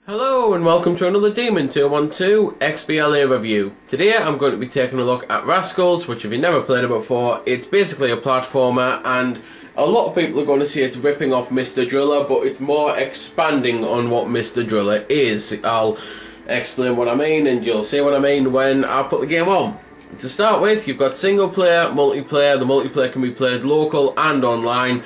Hello and welcome to another Demon 212 XBL review. Today I'm going to be taking a look at Raskulls, which if you've never played it before, it's basically a platformer, and a lot of people are going to say it's ripping off Mr. Driller, but it's more expanding on what Mr. Driller is. I'll explain what I mean and you'll see what I mean when I put the game on. To start with, you've got single player, multiplayer. The multiplayer can be played local and online.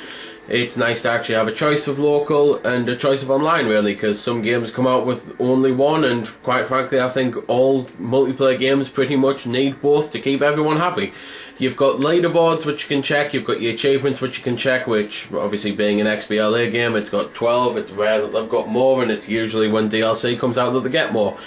It's nice to actually have a choice of local and a choice of online, really, because some games come out with only one, and quite frankly I think all multiplayer games pretty much need both to keep everyone happy. You've got leaderboards which you can check, you've got your achievements which you can check, which obviously being an XBLA game, it's got 12, it's rare that they've got more, and it's usually when DLC comes out that they get more.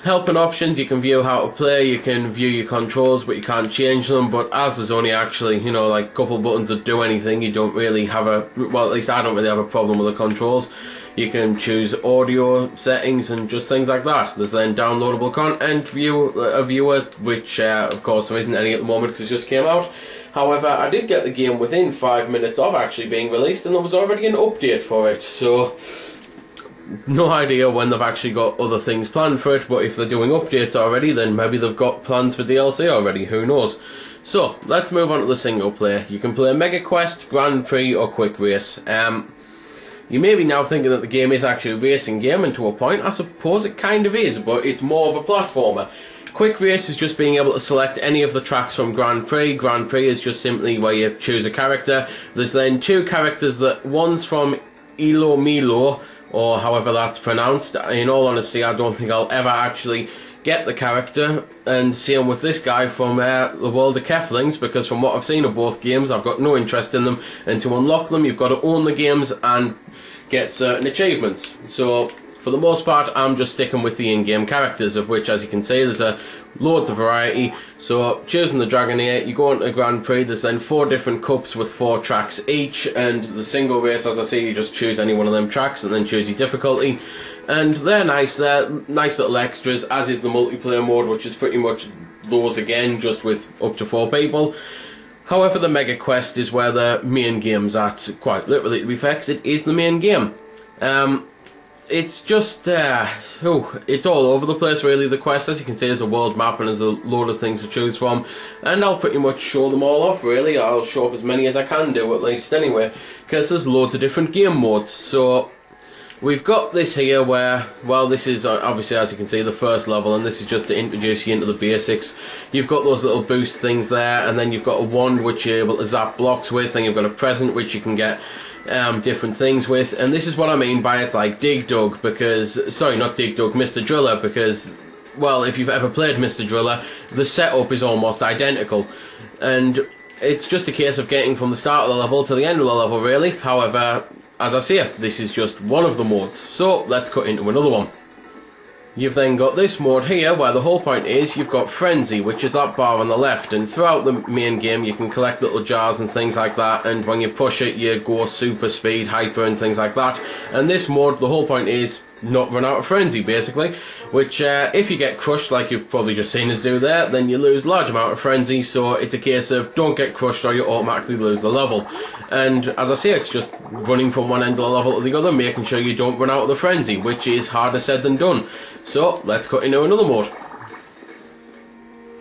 Help and options, you can view how to play, you can view your controls, but you can't change them. But as there's only actually, like a couple buttons that do anything, you don't really have well, at least I don't really have a problem with the controls. You can choose audio settings and just things like that. There's then downloadable content, a viewer, which of course there isn't any at the moment because it just came out. However, I did get the game within 5 minutes of actually being released, and there was already an update for it, so no idea when they've actually got other things planned for it, but if they're doing updates already, then maybe they've got plans for DLC already, who knows. So, let's move on to the single player. You can play Mega Quest, Grand Prix or Quick Race. You may be now thinking that the game is actually a racing game, and to a point I suppose it kind of is, but it's more of a platformer. Quick Race is just being able to select any of the tracks from Grand Prix. Grand Prix is just simply where you choose a character. There's then two characters, that one's from Ilo Milo, or however that's pronounced. In all honesty, I don't think I'll ever actually get the character, and same with this guy from the World of Keflings, because from what I've seen of both games, I've got no interest in them, and to unlock them you've got to own the games and get certain achievements. So for the most part I'm just sticking with the in-game characters, of which, as you can see, there's loads of variety. So choosing the Dragonair, you go into Grand Prix, there's then 4 different cups with 4 tracks each, and the single race, as I say, you just choose any one of them tracks and then choose your difficulty, and they're nice little extras, as is the multiplayer mode, which is pretty much those again, just with up to 4 people. However, the Mega Quest is where the main game's at, quite literally to be fair, 'cause it is the main game. It's just, it's all over the place really, the quest. As you can see, there's a world map and there's a load of things to choose from, and I'll pretty much show them all off really. I'll show off as many as I can do, at least anyway, because there's loads of different game modes. So we've got this here where, well, this is obviously, as you can see, the first level, and this is just to introduce you into the basics. You've got those little boost things there, and then you've got a wand which you're able to zap blocks with, and you've got a present which you can get different things with, and this is what I mean by it's like Dig Dug, because, sorry, not Dig Dug, Mr. Driller, because, well, if you've ever played Mr. Driller, the setup is almost identical, and it's just a case of getting from the start of the level to the end of the level really. However, as I say, this is just one of the modes, so let's cut into another one. You've then got this mode here, where the whole point is you've got Frenzy, which is that bar on the left, and throughout the main game you can collect little jars and things like that, and when you push it you go super speed, hyper and things like that. And this mode, the whole point is not run out of Frenzy basically, which if you get crushed, like you've probably just seen us do there, then you lose large amount of Frenzy, so it's a case of don't get crushed or you automatically lose the level. And as I say, it's just running from one end of the level to the other, making sure you don't run out of the Frenzy, which is harder said than done. So let's cut into another mode.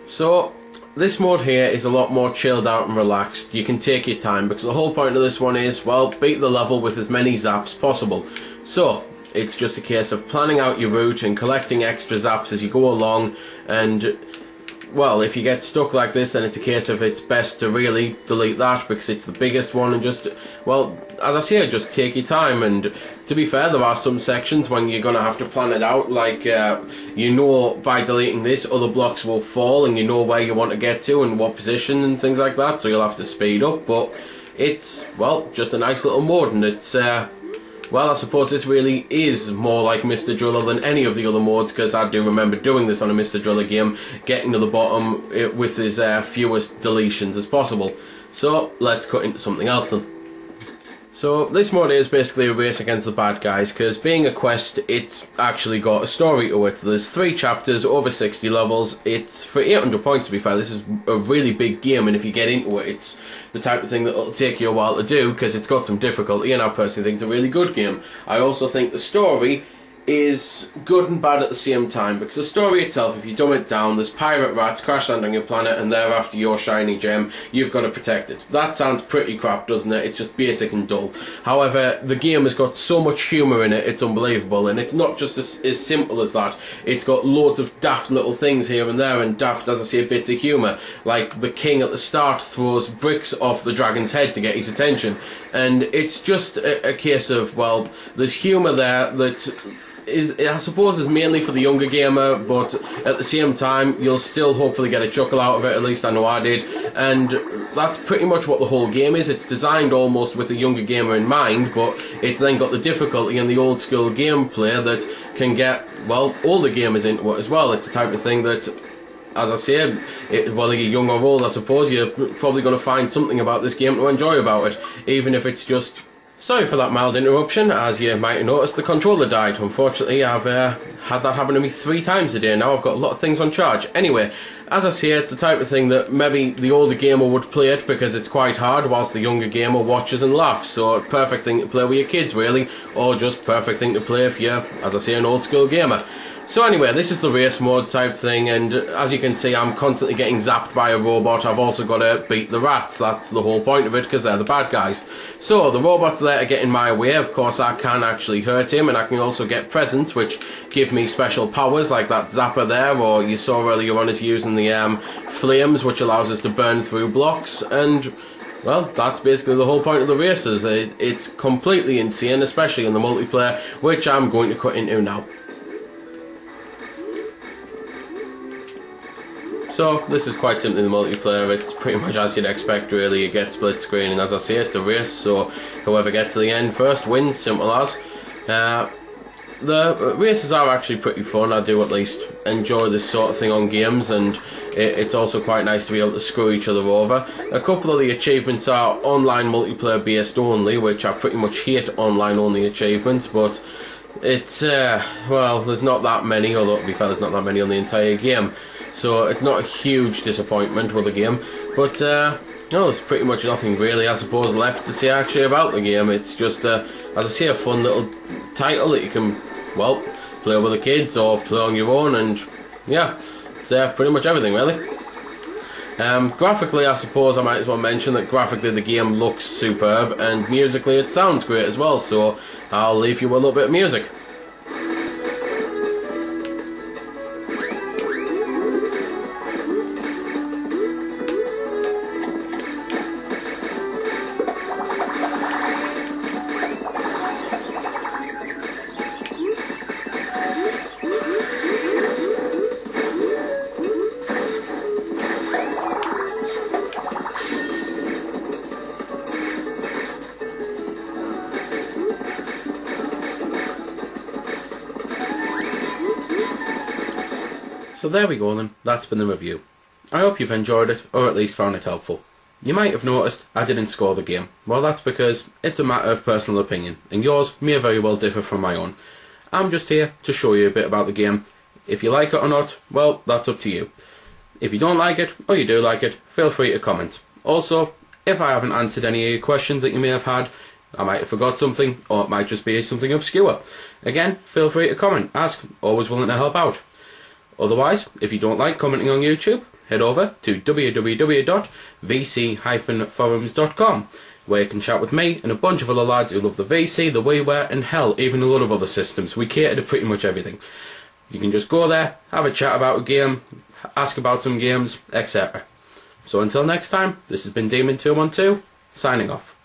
So this mode here is a lot more chilled out and relaxed. You can take your time, because the whole point of this one is, well, beat the level with as many zaps possible. So it's just a case of planning out your route and collecting extra zaps as you go along, and, well, if you get stuck like this, then it's a case of it's best to really delete that, because it's the biggest one, and just, well, as I say, just take your time. And to be fair, there are some sections when you're going to have to plan it out, like, by deleting this, other blocks will fall, and you know where you want to get to and what position and things like that, so you'll have to speed up. But it's, well, just a nice little mode, and it's, well, I suppose this really is more like Mr. Driller than any of the other modes, because I do remember doing this on a Mr. Driller game, getting to the bottom with as fewest deletions as possible. So let's cut into something else then. So this mode is basically a race against the bad guys, because being a quest, it's actually got a story to it. There's 3 chapters, over 60 levels. It's for 800 points, to be fair. This is a really big game, and if you get into it, it's the type of thing that will take you a while to do, because it's got some difficulty, and I personally think it's a really good game. I also think the story is good and bad at the same time, because the story itself, if you dumb it down, there's pirate rats crash land on your planet and they're after your shiny gem. You've got to protect it. That sounds pretty crap, doesn't it? It's just basic and dull. However, the game has got so much humour in it, it's unbelievable, and it's not just as simple as that. It's got loads of daft little things here and there, and daft, as I say, bits of humour. Like the king at the start throws bricks off the dragon's head to get his attention, and it's just a case of, well, there's humour there that I suppose is mainly for the younger gamer, but at the same time you'll still hopefully get a chuckle out of it. At least I know I did, and that's pretty much what the whole game is. It's designed almost with the younger gamer in mind, but it's then got the difficulty and the old school gameplay that can get, well, older gamers into it as well. It's the type of thing that, as I say, whether you're young or old, I suppose you're probably going to find something about this game to enjoy about it, even if it's just... Sorry for that mild interruption. As you might have noticed, the controller died. Unfortunately, I've had that happen to me 3 times a day now. I've got a lot of things on charge. Anyway, as I say, it's the type of thing that maybe the older gamer would play it because it's quite hard, whilst the younger gamer watches and laughs. So, perfect thing to play with your kids, really, or just perfect thing to play if you're, as I say, an old school gamer. So anyway, this is the race mode type thing, and as you can see, I'm constantly getting zapped by a robot. I've also got to beat the rats. That's the whole point of it, because they're the bad guys. So the robot's there to get in my way. Of course, I can actually hurt him, and I can also get presents, which give me special powers, like that zapper there, or you saw earlier on us using the flames, which allows us to burn through blocks, and... well, that's basically the whole point of the races. It's completely insane, especially in the multiplayer, which I'm going to cut into now. So, this is quite simply the multiplayer. It's pretty much as you'd expect, really. You get split screen, and as I say, it's a race, so whoever gets to the end first wins, simple as. The races are actually pretty fun. I do at least enjoy this sort of thing on games, and it's also quite nice to be able to screw each other over. A couple of the achievements are online multiplayer based only, which I pretty much hate online only achievements, but it's, well, there's not that many, although to be fair, there's not that many on the entire game. So it's not a huge disappointment with the game, but no, there's pretty much nothing really, I suppose, left to say actually about the game. It's just, as I say, a fun little title that you can, well, play with the kids or play on your own, and yeah, it's pretty much everything really. Graphically, I suppose I might as well mention that graphically the game looks superb, and musically it sounds great as well, so I'll leave you with a little bit of music. So there we go then, that's been the review. I hope you've enjoyed it, or at least found it helpful. You might have noticed I didn't score the game. Well, that's because it's a matter of personal opinion, and yours may very well differ from my own. I'm just here to show you a bit about the game. If you like it or not, well, that's up to you. If you don't like it, or you do like it, feel free to comment. Also, if I haven't answered any of your questions that you may have had, I might have forgot something, or it might just be something obscure. Again, feel free to comment, ask, always willing to help out. Otherwise, if you don't like commenting on YouTube, head over to www.vc-forums.com, where you can chat with me and a bunch of other lads who love the VC, the WiiWare, and hell, even a lot of other systems. We cater to pretty much everything. You can just go there, have a chat about a game, ask about some games, etc. So until next time, this has been Demon212, signing off.